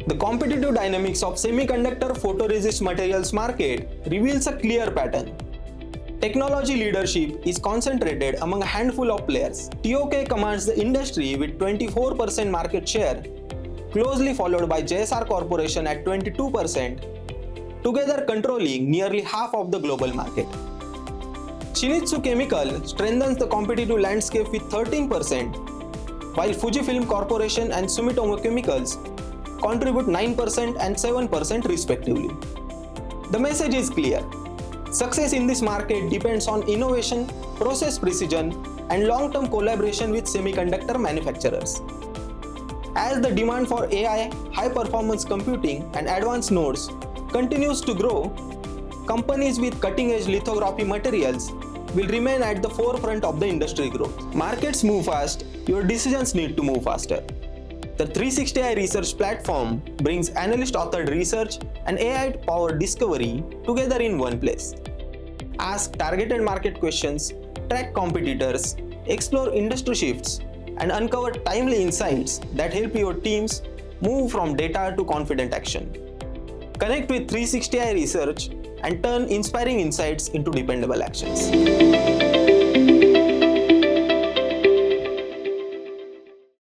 The competitive dynamics of semiconductor photoresist materials market reveals a clear pattern. Technology leadership is concentrated among a handful of players. TOK commands the industry with 24% market share, closely followed by JSR Corporation at 22%, together controlling nearly half of the global market. Shin-Etsu Chemical strengthens the competitive landscape with 13%, while Fujifilm Corporation and Sumitomo Chemicals contribute 9% and 7% respectively. The message is clear. Success in this market depends on innovation, process precision, and long-term collaboration with semiconductor manufacturers. As the demand for AI, high-performance computing, and advanced nodes continues to grow, companies with cutting-edge lithography materials will remain at the forefront of the industry growth. Markets move fast, your decisions need to move faster. The 360i Research platform brings analyst-authored research and AI-powered discovery together in one place. Ask targeted market questions, track competitors, explore industry shifts, and uncover timely insights that help your teams move from data to confident action. Connect with 360i Research and turn inspiring insights into dependable actions.